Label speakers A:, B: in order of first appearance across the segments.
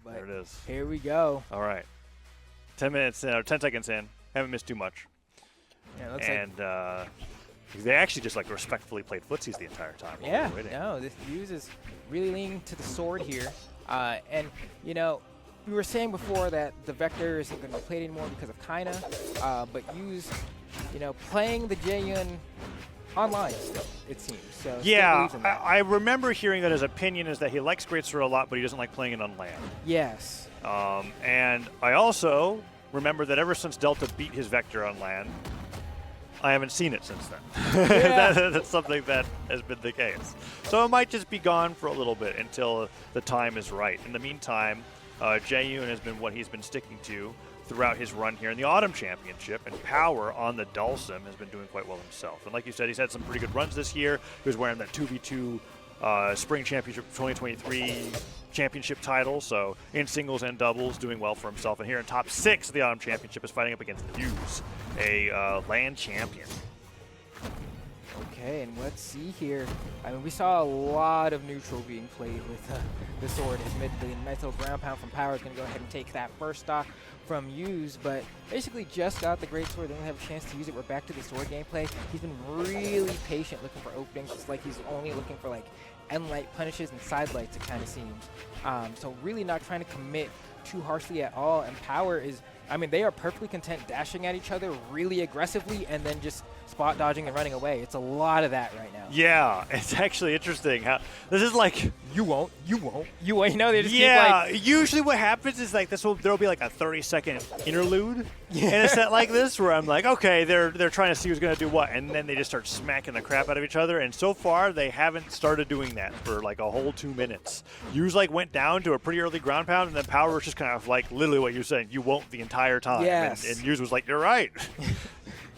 A: But
B: there it is.
A: Here we go.
B: All right. 10 minutes in, or 10 seconds in. Haven't missed too much.
A: Yeah, it looks
B: and they actually just like respectfully played footsies the entire time.
A: Yeah, no, this Hughes is really leaning to the sword here. And, you know, we were saying before that the Vector isn't going to be played anymore because of Kaina, but Hughes, you know, playing the Jaeyun online still, it seems. So
B: yeah, I remember hearing that his opinion is that he likes Greatsword a lot, but he doesn't like playing it on land.
A: Yes.
B: And I also remember that ever since Delta beat his Vector on land, I haven't seen it since then.
A: Yeah.
B: That's something that has been the case. So it might just be gone for a little bit until the time is right. In the meantime, Jaeyun has been what he's been sticking to throughout his run here in the Autumn Championship, and Power on the Dulcim has been doing quite well himself. And like you said, he's had some pretty good runs this year. He was wearing that 2v2 Spring Championship 2023 championship title, so in singles and doubles, doing well for himself. And here in top 6 of the Autumn Championship is fighting up against Hughes, a land champion.
A: Okay, and let's see here. I mean, we saw a lot of neutral being played with the sword. Admittedly, a nice little ground pound from Power is going to go ahead and take that first stock from Hughes, but basically just got the great sword. Didn't have a chance to use it. We're back to the sword gameplay. He's been really patient looking for openings. It's like he's only looking for like end light punishes and side lights, it kind of seems. So really not trying to commit too harshly at all. And Power is, I mean, they are perfectly content dashing at each other really aggressively and then just spot dodging and running away. It's a lot of that right now.
B: Yeah, it's actually interesting how this is like
A: you won't. You know, they just
B: keep
A: like.
B: Usually what happens is like there'll be like a 30-second interlude in a set like this where I'm like, okay, they're trying to see who's gonna do what, and then they just start smacking the crap out of each other. And so far they haven't started doing that for like a whole 2 minutes. Hughes like went down to a pretty early ground pound, and then Power was just kind of like literally what you're saying. You won't the entire time.
A: Yes.
B: And Hughes was like, you're right.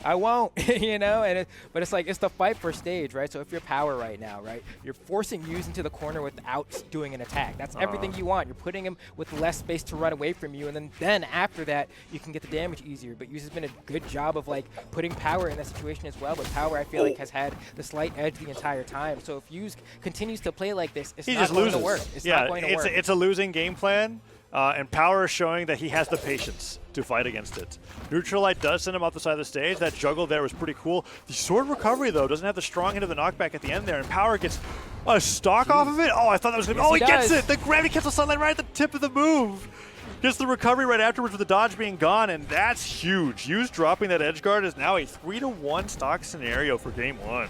A: I won't, you know, but it's like, it's the fight for stage, right? So if you're Power right now, right, you're forcing Hughes into the corner without doing an attack. That's everything you want. You're putting him with less space to run away from you, and then after that, you can get the damage easier. But Hughes has been a good job of like putting Power in that situation as well, but Power, I feel like, has had the slight edge the entire time. So if Hughes continues to play like this, it's not going to work. It's not going to work.
B: It's a losing game plan. And Power is showing that he has the patience to fight against it. Neutral Light does send him off the side of the stage. That juggle there was pretty cool. The sword recovery, though, doesn't have the strong hit of the knockback at the end there, and Power gets a stock off of it. Oh, I thought that was going to be... Oh, he gets it! The gravity cancel sunlight right at the tip of the move. Gets the recovery right afterwards with the dodge being gone, and that's huge. Hughes dropping that edge guard is now a 3-to-1 stock scenario for game 1.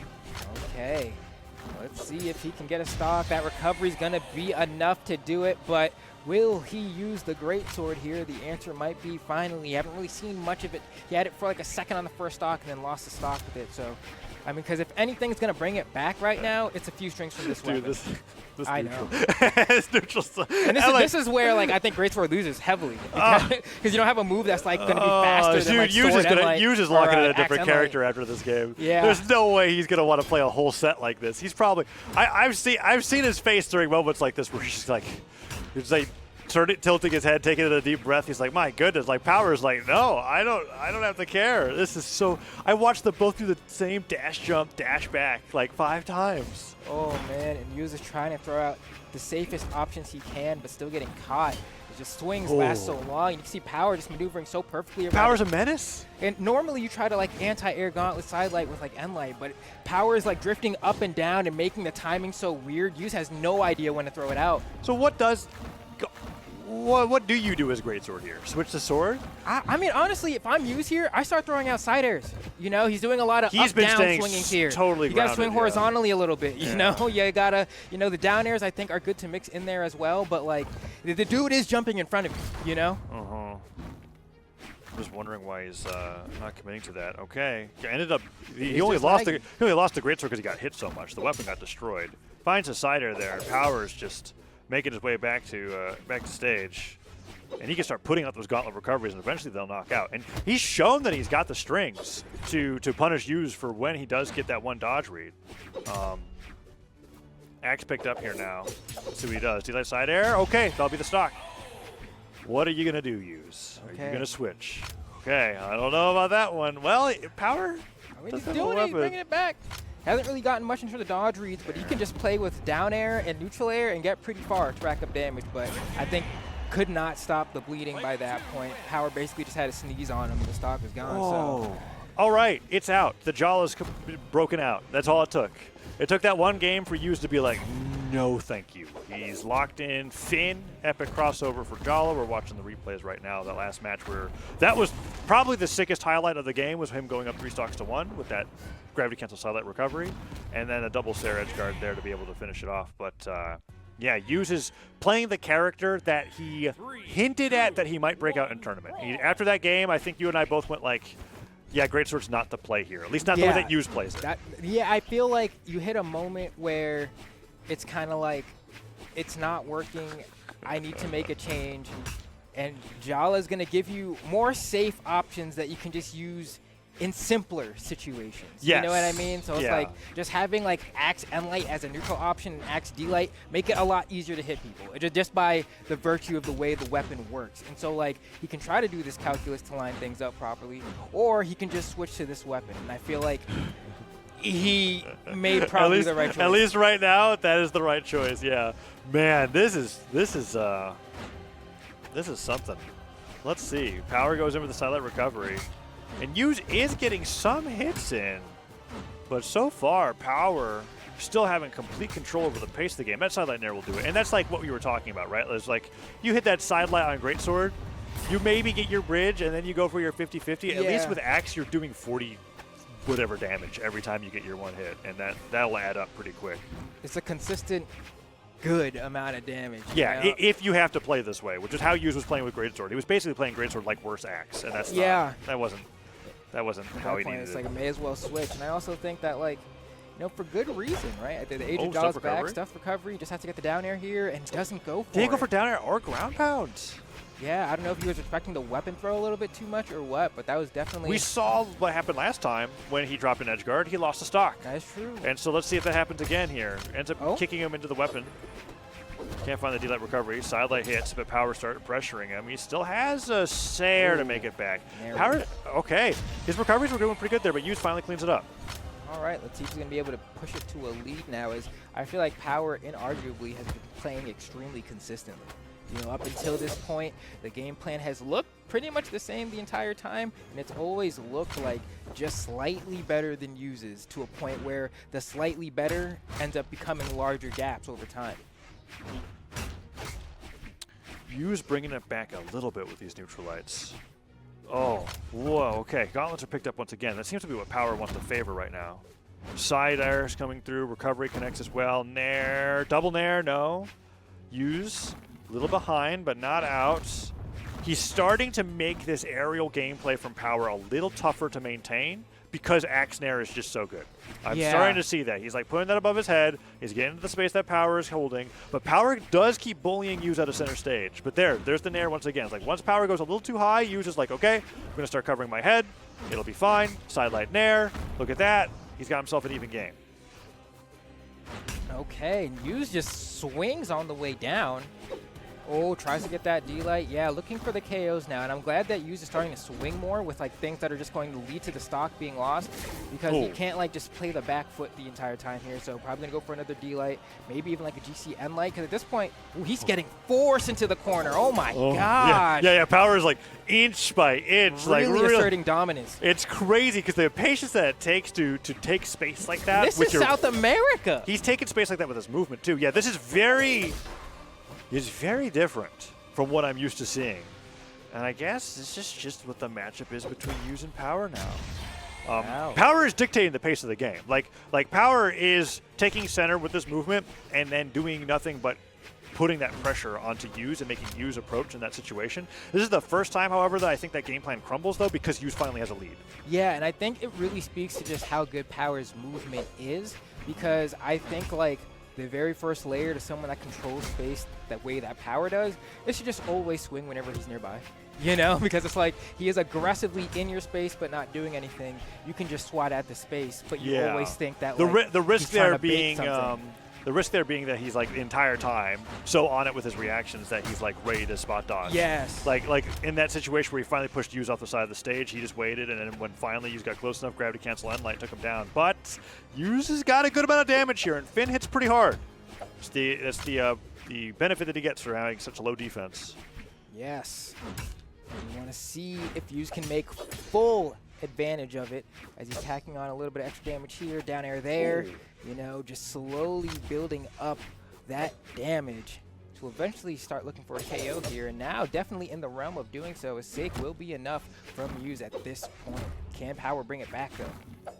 A: Okay. Let's see if he can get a stock. That recovery is going to be enough to do it, but will he use the greatsword here? The answer might be finally. You haven't really seen much of it. He had it for like a second on the first stock and then lost the stock with it. So, I mean, because if anything's going to bring it back right now, it's a few strings from this weapon.
B: This
A: I
B: neutral.
A: know.
B: This neutral.
A: And this is where like I think greatsword loses heavily because you don't have a move that's like going to be faster than like sword
B: Hughes is locking in a different character after this game.
A: Yeah.
B: There's no way he's going to want to play a whole set like this. He's probably I've seen his face during moments like this where he's like tilting his head, taking a deep breath. He's like, my goodness, like Power's like, no, I don't have to care. This is so, I watched them both do the same dash jump, dash back like 5 times.
A: Oh man, and Hughes is trying to throw out the safest options he can, but still getting caught. It just swings last so long. You can see Power just maneuvering so perfectly around.
B: Power's a menace.
A: And normally you try to like anti-air gauntlet side light with like end light, but Power is like drifting up and down and making the timing so weird. Hughes has no idea when to throw it out.
B: So what do you do as greatsword here? Switch the sword?
A: I mean, honestly, if I'm Hughes here, I start throwing out side airs. You know, he's doing a lot of up-down swinging here.
B: Totally
A: you got to swing horizontally a little bit, you know? You got to, you know, the down airs I think are good to mix in there as well, but like, the dude is jumping in front of you, you know?
B: I'm just wondering why he's not committing to that. Okay. Ended up, he only lost the greatsword because he got hit so much. The weapon got destroyed. Finds a side air there, and Power's just making his way back to stage. And he can start putting out those gauntlet recoveries, and eventually they'll knock out. And he's shown that he's got the strings to punish Hughes for when he does get that one dodge read. Axe picked up here now. Let's see what he does. Do you like side air? Okay, that'll be the stock. What are you going to do, Hughes? Are you going to switch? Okay, I don't know about that one. Well, Power?
A: I mean, he's doing it. He's bringing it back. Hasn't really gotten much into the dodge reads, but he can just play with down air and neutral air and get pretty far to rack up damage. But I think could not stop the bleeding by that point. Power basically just had to sneeze on him and the stock was gone. So.
B: All right, it's out. The jaw is broken out. That's all it took. It took that one game for Yuz to be like, no thank you. He's locked in. Finn, epic crossover for Jala. We're watching the replays right now. That last match where that was probably the sickest highlight of the game was him going up 3 stocks to 1 with that gravity cancel sidelight recovery. And then a double Sarah edge guard there to be able to finish it off. But yeah, Yuz is playing the character that he hinted at that he might break out in tournament. After that game, I think you and I both went like, yeah, Greatsword's not the play here. At least not the way that Yuz plays it.
A: Yeah, I feel like you hit a moment where it's kind of like, it's not working. I need to make a change. And Jala's going to give you more safe options that you can just use in simpler situations.
B: Yes.
A: You know what I mean? So it's like just having like Axe N-Light as a neutral option and Axe D-Light make it a lot easier to hit people just by the virtue of the way the weapon works. And so like he can try to do this calculus to line things up properly, or he can just switch to this weapon. And I feel like he made probably the right choice.
B: At least right now, that is the right choice. Yeah, man, this is something. Let's see. Power goes in with the silent recovery. And Yuz is getting some hits in, but so far, Power still having complete control over the pace of the game. That sidelight nair will do it. And that's like what we were talking about, right? It's like you hit that sidelight on Greatsword, you maybe get your bridge, and then you go for your 50-50. At least with Axe, you're doing 40 whatever damage every time you get your one hit, and that'll add up pretty quick. It's
A: a consistent good amount of damage.
B: Yeah, if you have to play this way, which is how Yuz was playing with Greatsword. He was basically playing Greatsword like worse Axe, and that's that wasn't how he needed
A: it. It's
B: like
A: I may as well switch. And I also think that like, for good reason, right? At the age of Jala's back, stuff recovery, just has to get the down air here, and doesn't go for it.
B: Didn't go for down air or ground pound.
A: Yeah, I don't know if he was expecting the weapon throw a little bit too much or what, but that was definitely...
B: We saw what happened last time when he dropped an edge guard. He lost the stock.
A: That's true.
B: And so let's see if that happens again here. Ends up kicking him into the weapon. Can't find the D-Light recovery. Sidelight hits, but Power started pressuring him. He still has a Sair to make it back. Power, okay. His recoveries were doing pretty good there, but Yuz finally cleans it up.
A: All right, let's see if he's going to be able to push it to a lead now, as I feel like Power inarguably has been playing extremely consistently. Up until this point, the game plan has looked pretty much the same the entire time, and it's always looked like just slightly better than Yuz's, to a point where the slightly better ends up becoming larger gaps over time.
B: Yuz bringing it back a little bit with these neutralites. Oh, whoa, okay. Gauntlets are picked up once again. That seems to be what Power wants to favor right now. Side airs coming through. Recovery connects as well. Nair. Double Nair, no. Yuz, a little behind, but not out. He's starting to make this aerial gameplay from Power a little tougher to maintain because Axe Nair is just so good. I'm starting to see that. He's like putting that above his head. He's getting into the space that Power is holding. But Power does keep bullying Yuz out of center stage. But there's the Nair once again. It's like once Power goes a little too high, Yuz is like, okay, I'm going to start covering my head. It'll be fine. Sidelight Nair. Look at that. He's got himself an even game.
A: Okay, Yuz just swings on the way down. Oh, tries to get that D-Light. Yeah, looking for the KOs now, and I'm glad that Yuz is starting to swing more with like things that are just going to lead to the stock being lost, because he can't like just play the back foot the entire time here. So probably gonna go for another D-Light, maybe even like a GC N-Light, because at this point, he's getting forced into the corner. Oh my god!
B: Yeah. Power is like inch by inch,
A: really asserting dominance.
B: It's crazy because the patience that it takes to take space like that.
A: This is South America.
B: He's taking space like that with his movement too. Yeah, this is very different from what I'm used to seeing. And I guess this is just what the matchup is between Yuz and Power now. Power is dictating the pace of the game. Like Power is taking center with this movement and then doing nothing but putting that pressure onto Yuz and making Yuz approach in that situation. This is the first time, however, that I think that game plan crumbles, though, because Yuz finally has a lead.
A: Yeah, and I think it really speaks to just how good Power's movement is, because I think, like, the very first layer to someone that controls space that way that Power does, they should just always swing whenever he's nearby. Because it's like he is aggressively in your space but not doing anything. You can just swat at the space, but you always think that
B: the risk there being the risk there being that he's like the entire time so on it with his reactions that he's like ready to spot dodge.
A: Yes.
B: Like in that situation where he finally pushed Yuz off the side of the stage, he just waited, and then when finally Yuz got close enough, gravity cancel N-Light took him down. But Yuz has got a good amount of damage here, and Finn hits pretty hard. That's the benefit that he gets for having such a low defense.
A: Yes. We want to see if Hughes can make full advantage of it as he's tacking on a little bit of extra damage here, down air there. You know, just slowly building up that damage to eventually start looking for a KO here. And now definitely in the realm of doing so, a Sig will be enough from Hughes at this point. Can Power bring it back though?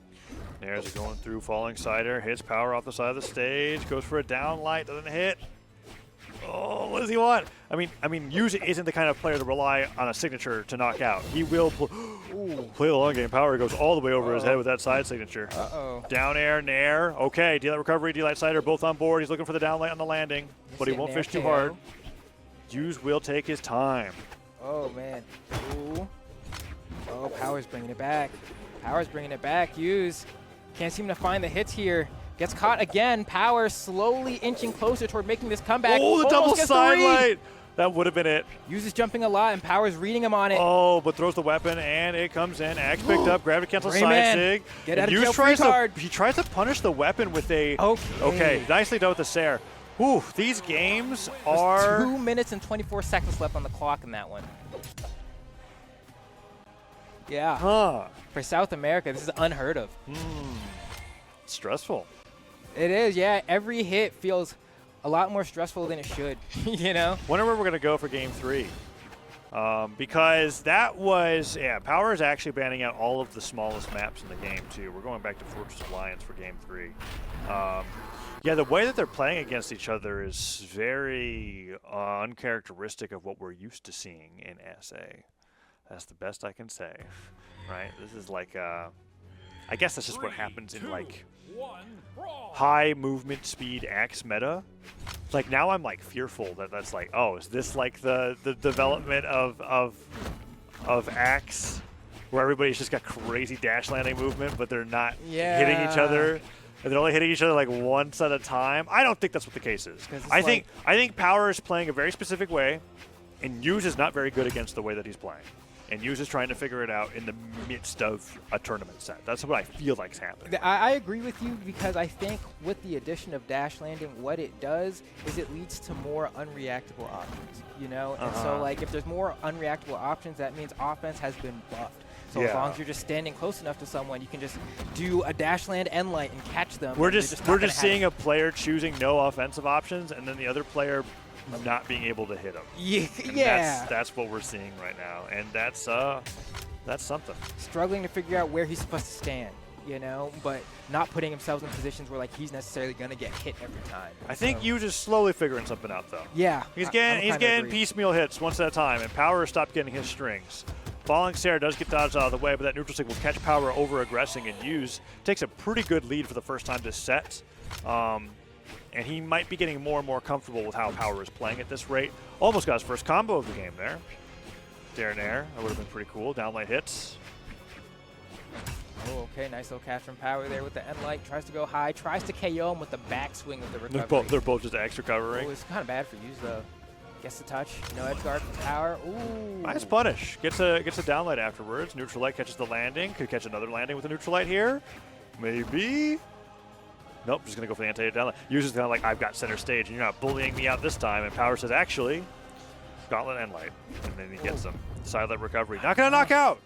B: Nair's going through, falling cider, hits Power off the side of the stage, goes for a down light, doesn't hit. Oh, what does he want? I mean, Hughes isn't the kind of player to rely on a signature to knock out. He will play the long game. Power goes all the way over his head with that side signature. Down air, Nair. Okay, D-Light recovery, D-Light cider, both on board. He's looking for the down light on the landing, but he won't fish too hard. Hughes will take his time.
A: Oh, man. Ooh. Oh, Power's bringing it back. Power's bringing it back. Hughes can't seem to find the hits here. Gets caught again. Power slowly inching closer toward making this comeback.
B: Oh, the double side light. That would have been it.
A: Hughes is jumping a lot, and Power's reading him on it.
B: Oh, but throws the weapon, and it comes in. Axe picked up. Gravity cancel side sig.
A: Get out of jail free card.
B: He tries to punish the weapon with a... Okay, nicely done with the Sair. Whew, these games are...
A: 2 minutes and 24 seconds left on the clock in that one. Yeah.
B: Huh.
A: For South America, this is unheard of.
B: Stressful.
A: It is, yeah. Every hit feels a lot more stressful than it should, you know?
B: Wonder where we're going to go for Game 3. Because that was, Power is actually banning out all of the smallest maps in the game, too. We're going back to Fortress Alliance for Game 3. Yeah, the way that they're playing against each other is very uncharacteristic of what we're used to seeing in SA. That's the best I can say, right? This is like, I guess that's just what happens in, like, high movement speed axe meta. Like, now I'm like fearful that that's like, oh, is this like the development of axe where everybody's just got crazy dash landing movement, but they're not hitting each other, and they're only hitting each other like once at a time? I don't think that's what the case is. I think Power is playing a very specific way, and Hughes is not very good against the way that he's playing. And Hughes is trying to figure it out in the midst of a tournament set. That's what I feel like is happening.
A: I agree with you, because I think with the addition of dash landing, what it does is it leads to more unreactable options, you know? And so, like, if there's more unreactable options, that means offense has been buffed. So as long as you're just standing close enough to someone, you can just do a dash land end light and catch them.
B: We're just seeing a player choosing no offensive options, and then the other player not being able to hit him.
A: Yeah.
B: That's what we're seeing right now, and that's something.
A: Struggling to figure out where he's supposed to stand, you know, but not putting himself in positions where like he's necessarily going to get hit every time.
B: I think Hughes is slowly figuring something out, though.
A: Yeah.
B: He's getting piecemeal hits once at a time, and Power stopped getting his strings. Falling Sair does get dodged out of the way, but that neutral stick will catch Power over-aggressing, and Hughes takes a pretty good lead for the first time this set. And he might be getting more and more comfortable with how Power is playing at this rate. Almost got his first combo of the game there. Dare Nair, that would have been pretty cool. Downlight hits.
A: Oh, okay, nice little catch from Power there with the end light. Tries to go high, tries to KO him with the backswing of the recovery.
B: They're both just X recovery.
A: Oh, it's kind of bad for Hughes though. Gets the touch, no edge guard from Power. Ooh.
B: Nice punish. Gets a downlight afterwards. Neutral light catches the landing. Could catch another landing with a neutral light here. Maybe. Nope, just going to go for the anti-air downlight. Uses kind of like, I've got center stage, and you're not bullying me out this time. And Power says, actually, Gauntlet end light. And then he gets them. Silent recovery. Not going to knock out.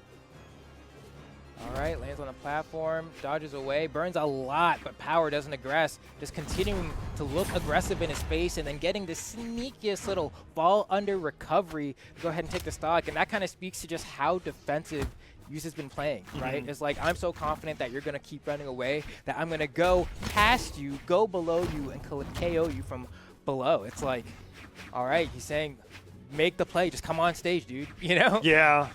A: All right, lands on the platform, dodges away, burns a lot, but Power doesn't aggress. Just continuing to look aggressive in his face and then getting the sneakiest little fall under recovery to go ahead and take the stock. And that kind of speaks to just how defensive Hughes has been playing, right? It's like, I'm so confident that you're going to keep running away that I'm going to go past you, go below you, and KO you from below. It's like, all right, he's saying, make the play, just come on stage, dude, you know?
B: Yeah.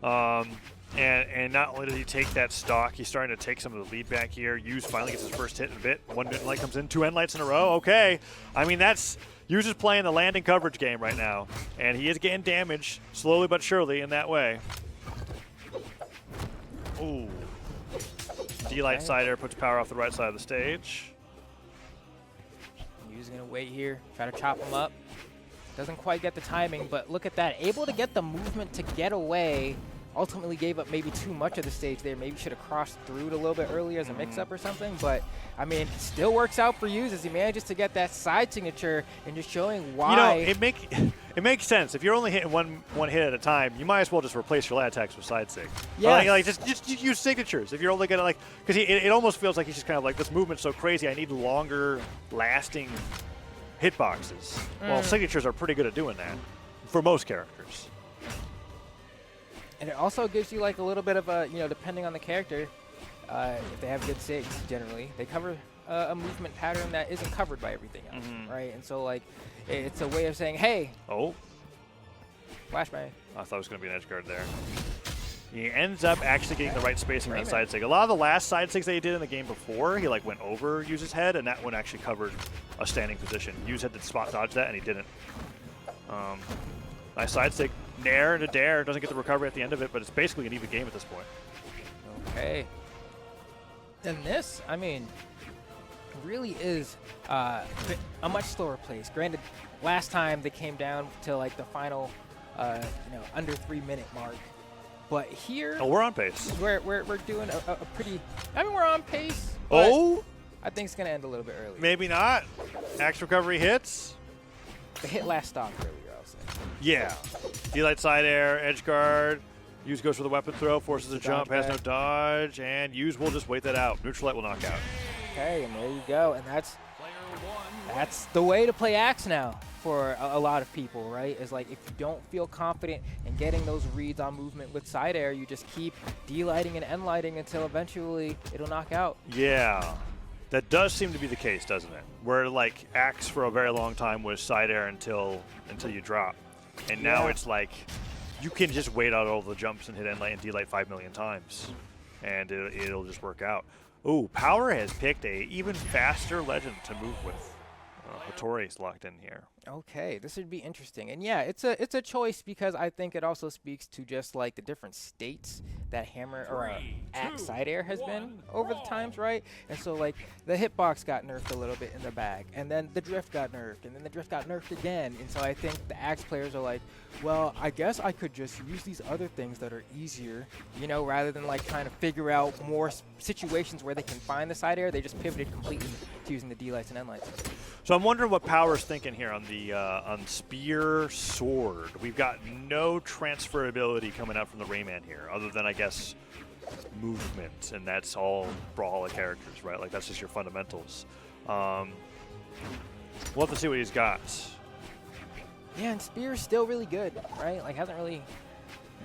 B: And not only does he take that stock, he's starting to take some of the lead back here. Hughes finally gets his first hit in a bit. One end light comes in, 2 end lights in a row. Okay. I mean, Hughes is playing the landing coverage game right now, and he is getting damage slowly but surely in that way. Ooh. D-Light Cider puts Power off the right side of the stage.
A: Hughes going to wait here, try to chop him up. Doesn't quite get the timing, but look at that. Able to get the movement to get away ultimately gave up maybe too much of the stage there. Maybe should have crossed through it a little bit earlier as a mix-up or something. But, I mean, still works out for Yuz as he manages to get that side signature and just showing why.
B: You know, it makes sense. If you're only hitting one hit at a time, you might as well just replace your lat attacks with side sig.
A: Yeah.
B: Like just use signatures. If you're only going to, like, because it almost feels like he's just kind of like, this movement's so crazy, I need longer lasting hitboxes. Well, signatures are pretty good at doing that for most characters.
A: And it also gives you like a little bit of a, you know, depending on the character, if they have good sigs, generally, they cover a movement pattern that isn't covered by everything else, right? And so, like, it's a way of saying, hey.
B: Oh.
A: Flashbang.
B: I thought it was going to be an edge guard there. He ends up actually getting the right spacing on that side sig. A lot of the last side sigs that he did in the game before, he like went over Yu's head, and that one actually covered a standing position. Yuz had to spot dodge that, and he didn't. Nice side sig. Nair into dare. Doesn't get the recovery at the end of it, but it's basically an even game at this point.
A: Okay. And this, I mean, really is a much slower pace. Granted, last time they came down to like the final, you know, under 3-minute mark. But here,
B: we're on pace.
A: We're doing a pretty. I mean, we're on pace.
B: Oh,
A: I think it's gonna end a little bit early.
B: Maybe not. Axe recovery hits.
A: The hit last stock earlier, I'll say.
B: Yeah. D-light side air, edge guard. Yuz goes for the weapon throw, forces a jump, has no dodge, and Yuz will just wait that out. Neutral light will knock out.
A: Okay, and there you go, and that's the way to play Axe now for a lot of people, right? Is like if you don't feel confident in getting those reads on movement with side air, you just keep D-lighting and N-lighting until eventually it'll knock out.
B: Yeah, that does seem to be the case, doesn't it? Where like Axe for a very long time was side air until you drop, and now it's like you can just wait out all the jumps and hit N-light and D-light 5 million times, and it'll just work out. Ooh, Power has picked a even faster legend to move with. Hattori's locked in here.
A: Okay, this would be interesting. And yeah, it's a choice because I think it also speaks to just like the different states that Hammer or Axe side air has been over the times, right? And so like the hitbox got nerfed a little bit in the back, and then the drift got nerfed, and then the drift got nerfed again. And so I think the Axe players are like, well, I guess I could just use these other things that are easier, you know, rather than like trying to figure out more situations where they can find the side air. They just pivoted completely to using the D-lights and N-lights.
B: So I'm wondering what Power's thinking here on the on Spear Sword. We've got no transferability coming out from the Rayman here, other than I guess movement, and that's all Brawlhalla characters, right? Like that's just your fundamentals. We'll have to see what he's got.
A: Yeah, and Spear's still really good, right? Like hasn't really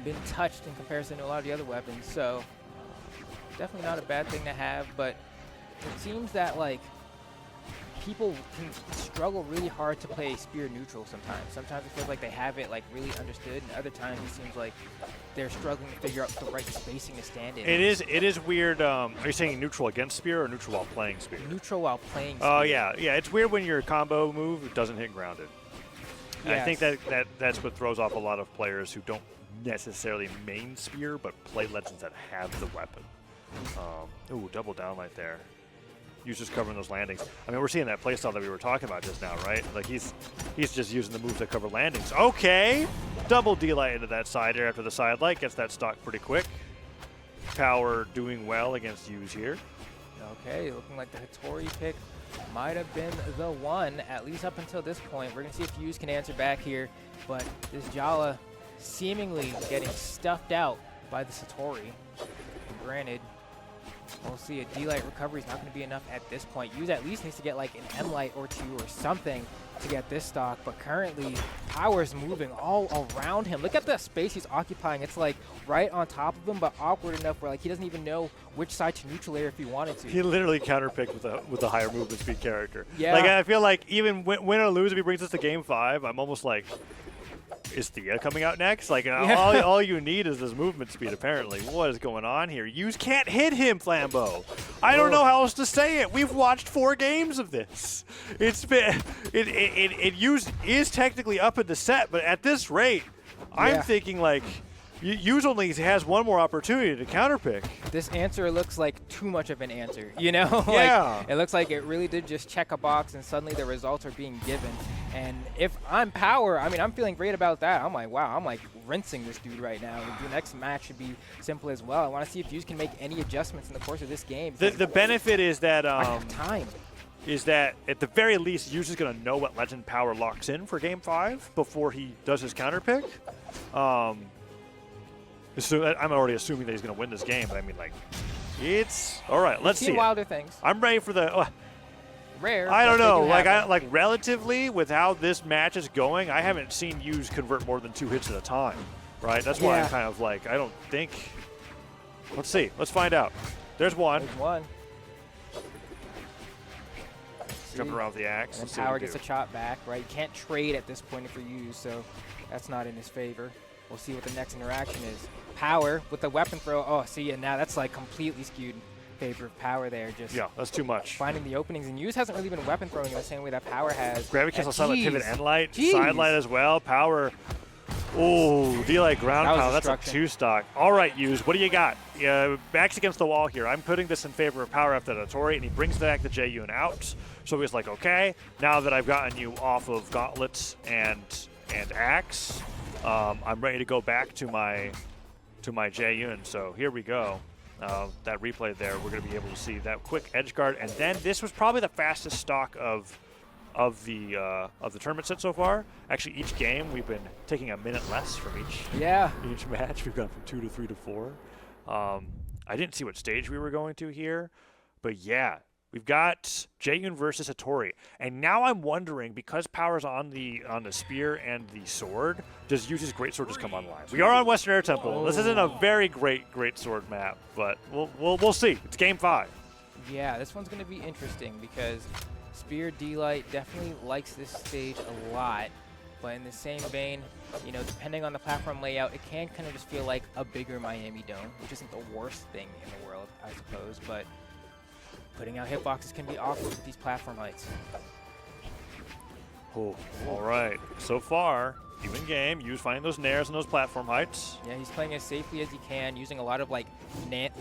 A: been touched in comparison to a lot of the other weapons, so definitely not a bad thing to have. But it seems that like people can struggle really hard to play Spear neutral sometimes. Sometimes it feels like they have it like really understood, and other times it seems like they're struggling to figure out the right spacing to stand in.
B: It is weird. Are you saying neutral against Spear or neutral while playing Spear?
A: Neutral while playing Spear.
B: Oh yeah. It's weird when your combo move doesn't hit grounded. And I think that's what throws off a lot of players who don't necessarily main Spear, but play legends that have the weapon. Ooh, double down right there. Users covering those landings. I mean, we're seeing that playstyle that we were talking about just now, right? Like he's just using the moves that cover landings. Okay, double D-light into that side air after the side light gets that stock pretty quick. Power doing well against Yuz here.
A: Okay, looking like the Hattori pick might have been the one, at least up until this point. We're gonna see if Yuz can answer back here, but this Jala seemingly getting stuffed out by the Hattori. Granted, we'll see a D-light recovery is not going to be enough at this point. Yuz at least needs to get like an M-light or two or something to get this stock, but currently Power's moving all around him. Look at the space he's occupying. It's like right on top of him, but awkward enough where like he doesn't even know which side to neutral air if he wanted to.
B: He literally counterpicked with a higher movement speed character.
A: Yeah.
B: Like I feel like even win or lose, if he brings us to game 5, I'm almost like, is Thea coming out next? Like all you need is this movement speed. Apparently, what is going on here? Yuz can't hit him, Flambeau. I don't know how else to say it. We've watched 4 games of this. It's been Yuz is technically up in the set, but at this rate, I'm thinking like Yuz only has one more opportunity to counterpick.
A: This answer looks like too much of an answer, you know?
B: Yeah.
A: Like, it looks like it really did just check a box and suddenly the results are being given. And if I'm Power, I mean, I'm feeling great about that. I'm like, wow, I'm like rinsing this dude right now. The next match should be simple as well. I want to see if Yuz can make any adjustments in the course of this game.
B: The benefit is that
A: I have time.
B: Is that at the very least, Yuz is going to know what Legend Power locks in for Game 5 before he does his counter pick. So I'm already assuming that he's going to win this game, but I mean, like, it's all right. Let's see.
A: Wilder things.
B: I'm ready for the.
A: Rare.
B: I don't know. Like relatively, with how this match is going, I haven't seen Yuz convert more than 2 hits at a time. Right. That's why I'm kind of like, I don't think. Let's see. Let's find out. There's one.
A: There's one.
B: Jumping around with the axe.
A: And Power gets a chop back, right? You can't trade at this point if you're Yuz, so that's not in his favor. We'll see what the next interaction is. Power with the weapon throw. Oh, see, and now that's like completely skewed in favor of Power there. Just
B: that's too much.
A: Finding the openings, and Yuz hasn't really been weapon throwing in the same way that Power has.
B: Gravity cancel, silent pivot, end light, side light as well. Power. Oh, D-Light ground pound. That's a 2-stock. All right, Yuz, what do you got? Backs against the wall here. I'm putting this in favor of Power after the Tori, and he brings back the Jaeyun out. So he's like, okay, now that I've gotten you off of gauntlets and axe, I'm ready to go back to my Jaeyun. So here we go. That replay there, we're going to be able to see that quick edge guard, and then this was probably the fastest stock of the tournament set so far. Actually, each game we've been taking a minute less from each match. We've gone from 2 to 3 to 4. I didn't see what stage we were going to here, but yeah, we've got Jaeyun versus Hattori, and now I'm wondering, because Power's on the spear and the sword, does Yuz's greatsword just come online? We are on Western Air Temple. Oh. This isn't a very great sword map, but we'll see. It's Game 5.
A: Yeah, this one's going to be interesting because Spear D-Light definitely likes this stage a lot, but in the same vein, you know, depending on the platform layout, it can kind of just feel like a bigger Miami Dome, which isn't the worst thing in the world, I suppose, but putting out hitboxes can be awkward with these platform heights.
B: Oh, all right. So far, even game, Yuz finding those nairs and those platform heights.
A: Yeah, he's playing as safely as he can, using a lot of like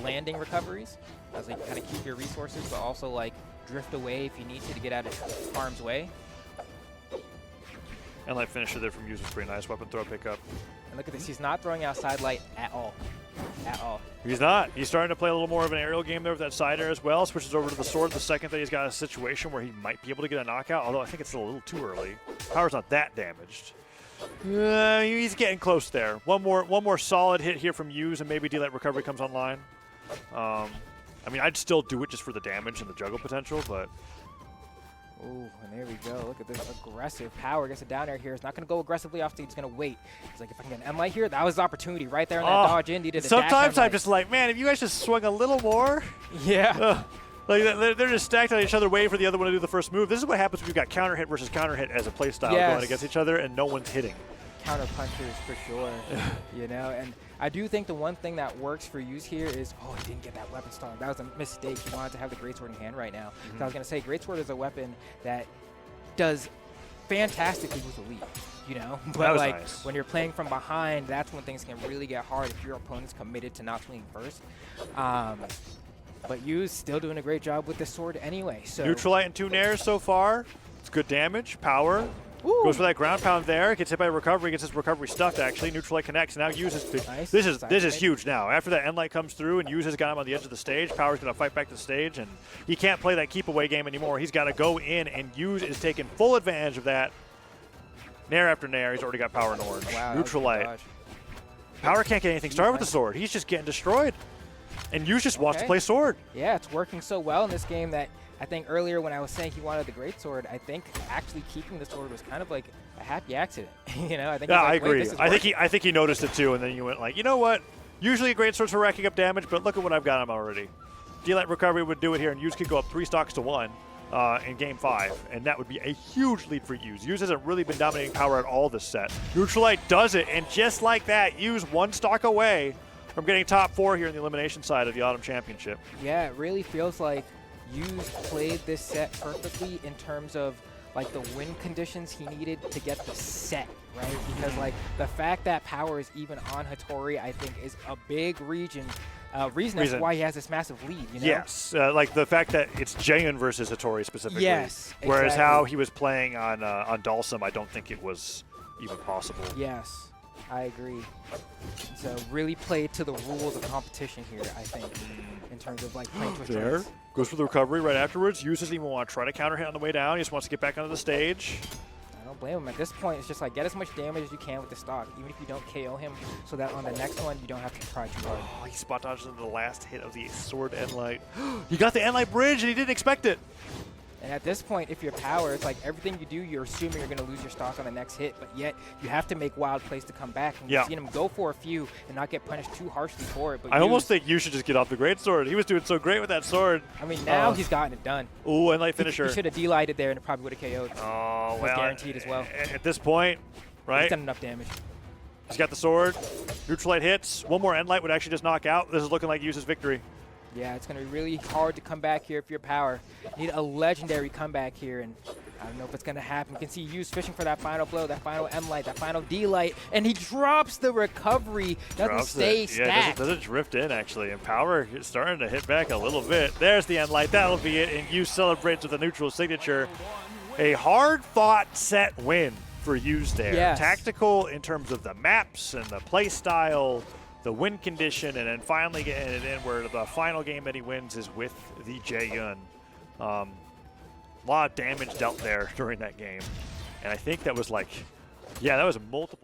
A: landing recoveries, as like kind of keep your resources, but also like drift away if you need to get out of harm's way.
B: And light finisher there from Yuz was pretty nice. Weapon throw pickup.
A: And look at this, he's not throwing out side light at all. At all.
B: He's not. He's starting to play a little more of an aerial game there with that side air as well. Switches over to the sword the second that he's got a situation where he might be able to get a knockout, although I think it's still a little too early. Power's not that damaged. He's getting close there. One more solid hit here from Yuz, and maybe D-Light recovery comes online. I mean, I'd still do it just for the damage and the juggle potential, but...
A: Ooh, and there we go. Look at this aggressive Power. Gets a down air here. He's not going to go aggressively off stage. He's going to wait. He's like, if I can get an M-Light here, that was his opportunity right there in that dodge in. Needed a
B: sometimes I'm just like, man, if you guys just swung a little more.
A: Yeah.
B: Like they're just stacked on each other waiting for the other one to do the first move. This is what happens when you've got counter hit versus counter hit as a play style going against each other and no one's hitting.
A: Counter punchers for sure, you know, and I do think the one thing that works for Yuz here is, oh, he didn't get that weapon stall. That was a mistake. He wanted to have the greatsword in hand right now. So I was going to say, greatsword is a weapon that does fantastically with the lead, you know, but like when you're playing from behind, that's when things can really get hard if your opponent's committed to not swinging first. But Yuz still doing a great job with the sword anyway. So
B: Neutralite and 2 nairs so far. It's good damage. Power. Ooh. Goes for that ground pound there. Gets hit by recovery. Gets his recovery stuffed actually. Neutralite connects. Now uses
A: nice.
B: This is huge now. After that end light comes through and Yuz has got him on the edge of the stage, Power's going to fight back to the stage, and he can't play that keep away game anymore. He's got to go in, and Yuz is taking full advantage of that. Nair after nair. He's already got Power in orange.
A: Wow,
B: Neutralite. Power can't get anything started with the sword. He's just getting destroyed. And Yuz just wants to play sword.
A: Yeah, it's working so well in this game that I think earlier when I was saying he wanted the greatsword, I think actually keeping the sword was kind of like a happy accident. You know, I think.
B: Yeah,
A: like,
B: I agree. I think he noticed it too, and then you went like, you know what? Usually a greatsword's for racking up damage, but look at what I've got him already. D-Light recovery would do it here, and Yuz could go up 3 stocks to 1 in Game 5, and that would be a huge lead for Yuz. Yuz hasn't really been dominating Power at all this set. Neutralite does it, and just like that, Yuz 1 stock away from getting top 4 here in the elimination side of the Autumn Championship.
A: Yeah, it really feels like Yuz played this set perfectly in terms of like the win conditions he needed to get the set, right? Because like the fact that Power is even on Hattori, I think is a big region reason as to why he has this massive lead, you know?
B: Yes, like the fact that it's Jaehyun versus Hattori specifically.
A: Yes,
B: Whereas
A: exactly.
B: how he was playing on Dalsum, I don't think it was even possible.
A: Yes, I agree. So really played to the rules of competition here, I think, in terms of like playing Twitch
B: There.
A: tournaments.
B: Goes for the recovery right afterwards. Yus doesn't even want to try to counter hit on the way down. He just wants to get back onto the stage.
A: I don't blame him. At this point, it's just like get as much damage as you can with the stock, even if you don't KO him, so that on the next one, you don't have to try too hard.
B: Oh, he spot dodged into the last hit of the sword Endlight. He got the Endlight bridge and he didn't expect it.
A: And at this point, if you're Power, it's like everything you do, you're assuming you're going to lose your stock on the next hit, but yet you have to make wild plays to come back. And you've seen him go for a few and not get punished too harshly for it. But
B: I almost think you should just get off the great sword. He was doing so great with that sword.
A: I mean, now he's gotten it done.
B: Ooh, Endlight finisher.
A: He should have D-lighted there and it probably would have KO'd.
B: Oh,
A: It was
B: well.
A: guaranteed as well.
B: At this point, right?
A: He's done enough damage.
B: He's got the sword. Neutral light hits. One more Endlight would actually just knock out. This is looking like Yus's victory.
A: Yeah, it's going to be really hard to come back here if you're Power. You need a legendary comeback here, and I don't know if it's going to happen. You can see Yus fishing for that final blow, that final M-Light, that final D-Light, and he drops the recovery. Doesn't stay stacked.
B: Yeah, doesn't drift in, actually. And Power is starting to hit back a little bit. There's the Endlight. That'll be it. And Yus celebrates with a neutral signature. A hard-fought set win for Yus there.
A: Yes.
B: Tactical in terms of the maps and the play style, the win condition, and then finally getting it in where the final game that he wins is with the Jaehyun. A lot of damage dealt there during that game. And I think that was like, yeah, that was multiple.